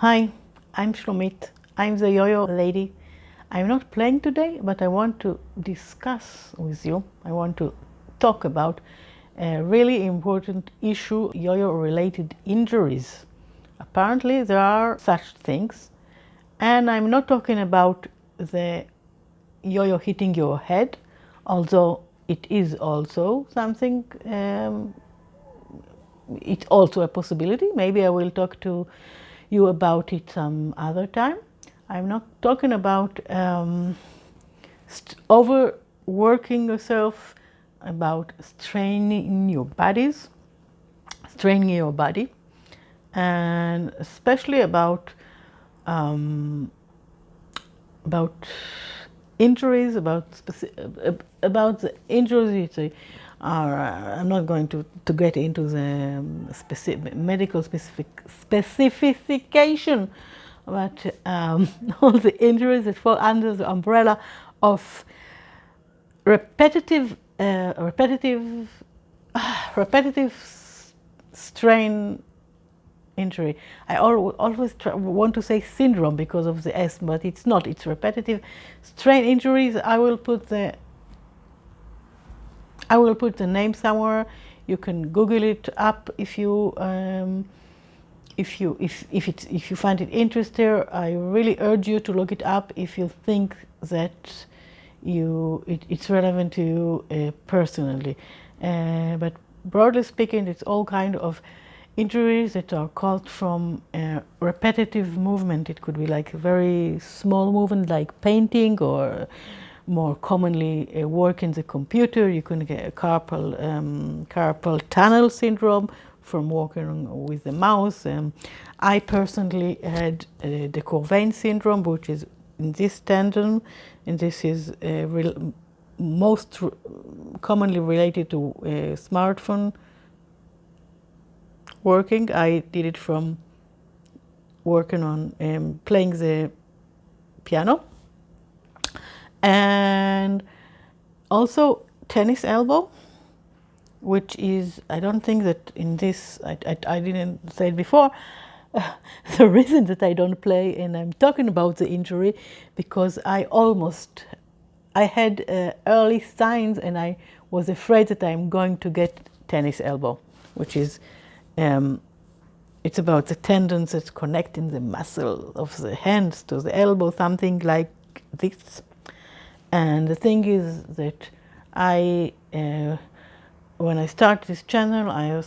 Hi, I'm Shlomit. I'm the Yoyo lady. I'm not playing today, but I want to discuss with you. I want to talk about a really important issue, Yoyo-related injuries. Apparently, there are such things, and I'm not talking about the Yoyo hitting your head, although it is also something. It's also a possibility. Maybe I will talk to you about it some other time. I'm not talking about overworking yourself, about straining your body, and especially um, about injuries, about the injuries you say are. I'm not going to get into the specific medical specification, but all the injuries that fall under the umbrella of repetitive strain injury. I always want to say syndrome because of the S, but it's not. It's repetitive strain injuries. I will put the name somewhere. You can Google it up if you if you find it interesting. I really urge you to look it up if you think that it's relevant to you personally. But broadly speaking, it's all kind of injuries that are caused from repetitive movement. It could be like a very small movement like painting, or more commonly work in the computer. You can get a carpal tunnel syndrome from working with the mouse. I personally had the Courveyne syndrome, which is in this tendon, and this is most commonly related to smartphone working. I did it from working on playing the piano, and also tennis elbow, which is, I don't think that in this, I didn't say it before, the reason that I don't play, and I'm talking about the injury, because I had early signs, and I was afraid that I'm going to get tennis elbow, which is, it's about the tendons that connecting the muscle of the hands to the elbow, something like this. And the thing is that when I started this channel, I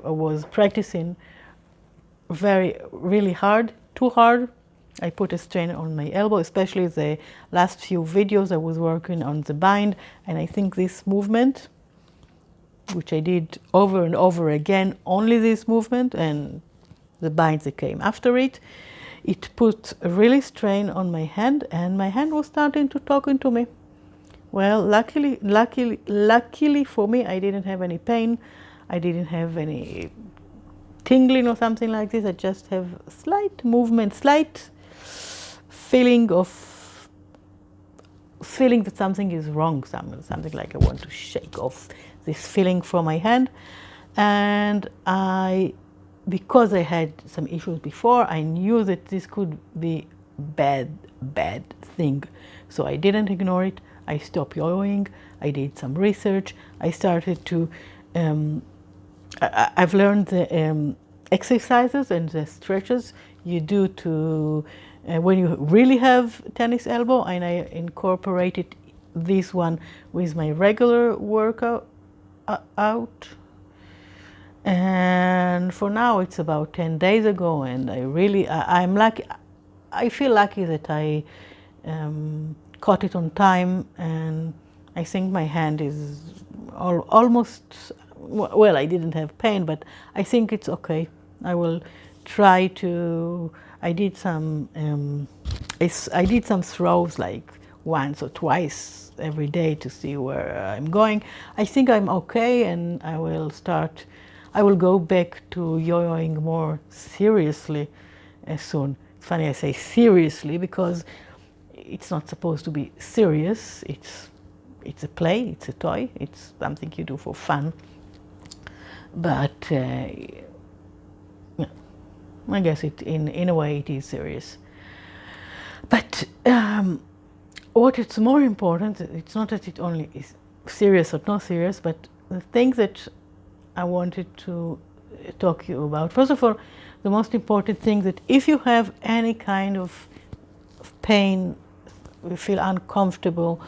was practicing really hard, too hard. I put a strain on my elbow, especially the last few videos I was working on the bind, and I think this movement, which I did over and over again, only this movement and the binds that came after it, it put a really strain on my hand, and my hand was starting to talking to me. Well, luckily for me, I didn't have any pain. I didn't have any tingling or something like this. I just have slight movement, slight feeling that something is wrong, something like I want to shake off this feeling from my hand. And because I had some issues before, I knew that this could be bad thing. So I didn't ignore it. I stopped yoyoing. I did some research. I started to, I've learned the exercises and the stretches you do to, when you really have tennis elbow, and I incorporated this one with my regular workout out. And for now, it's about 10 days ago, and I'm lucky. I feel lucky that I caught it on time, and I think my hand is almost, well, I didn't have pain, but I think it's okay. I will try to, I did some throws like once or twice every day to see where I'm going. I think I'm okay, and I will go back to yoyoing more seriously soon. It's funny I say seriously because it's not supposed to be serious. It's a play, it's a toy, it's something you do for fun. But I guess in a way it is serious. But what is more important, it's not that it only is serious or not serious, but the thing that I wanted to talk to you about. First of all, the most important thing that if you have any kind of pain, you feel uncomfortable,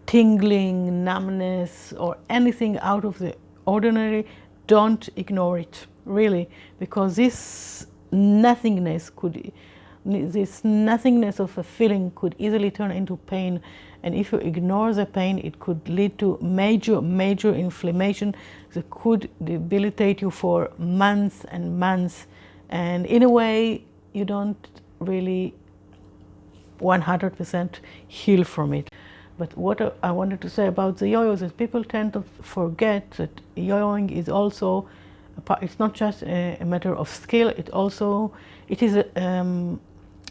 tingling, numbness, or anything out of the ordinary, don't ignore it, really, because this nothingness of a feeling could easily turn into pain, and if you ignore the pain, it could lead to major inflammation that could debilitate you for months and months, and in a way you don't really 100% heal from it. But what I wanted to say about the yo-yos is people tend to forget that yo-yoing is also it's not just a matter of skill, it is a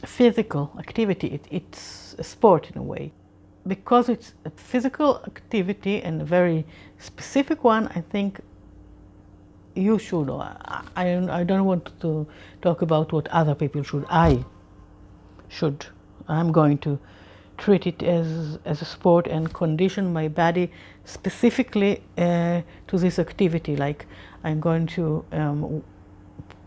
physical activity. It's a sport in a way. Because it's a physical activity and a very specific one, I think you should, I don't want to talk about what other people should, I should. I'm going to treat it as a sport and condition my body specifically to this activity. Like I'm going to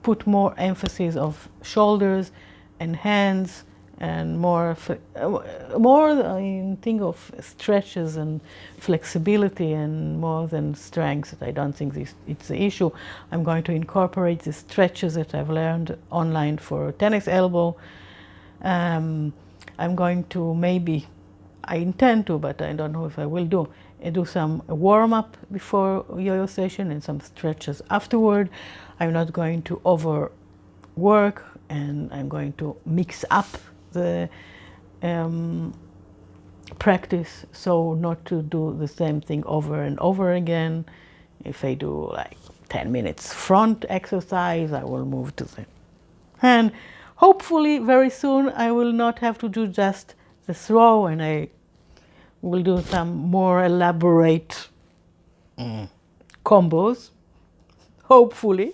put more emphasis of shoulders and hands, and more I think of stretches and flexibility, and more than strength. I don't think it's the issue. I'm going to incorporate the stretches that I've learned online for tennis elbow. I'm going to I intend to, but I don't know if I will do some warm-up before yo-yo session and some stretches afterward. I'm not going to overwork, and I'm going to mix up the practice, so not to do the same thing over and over again. If I do like 10 minutes front exercise, I will move to the hand. Hopefully very soon I will not have to do just the throw, and I will do some more elaborate combos, hopefully.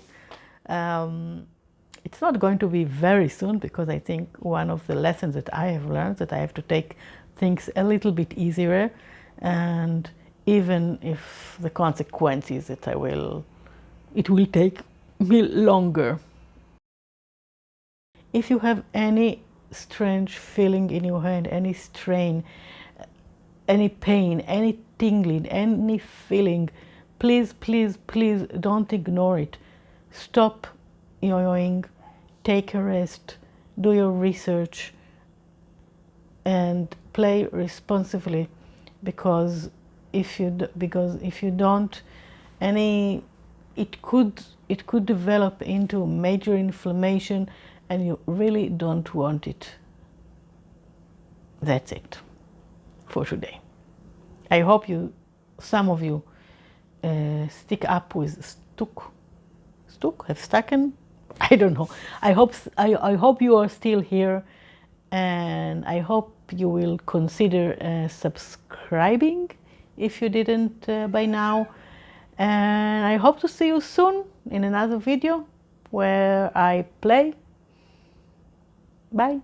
It's not going to be very soon, because I think one of the lessons that I have learned that I have to take things a little bit easier, and even if the consequence is that it will take me longer. If you have any strange feeling in your hand, any strain, any pain, any tingling, any feeling, please, please, please don't ignore it. Stop yo-yoing, take a rest, do your research, and play responsibly, because if you don't, it could develop into major inflammation, and you really don't want it. That's it for today. I hope some of you stick up with have stucken. I don't know. I hope you are still here, and I hope you will consider subscribing if you didn't by now. And I hope to see you soon in another video where I play. Bye.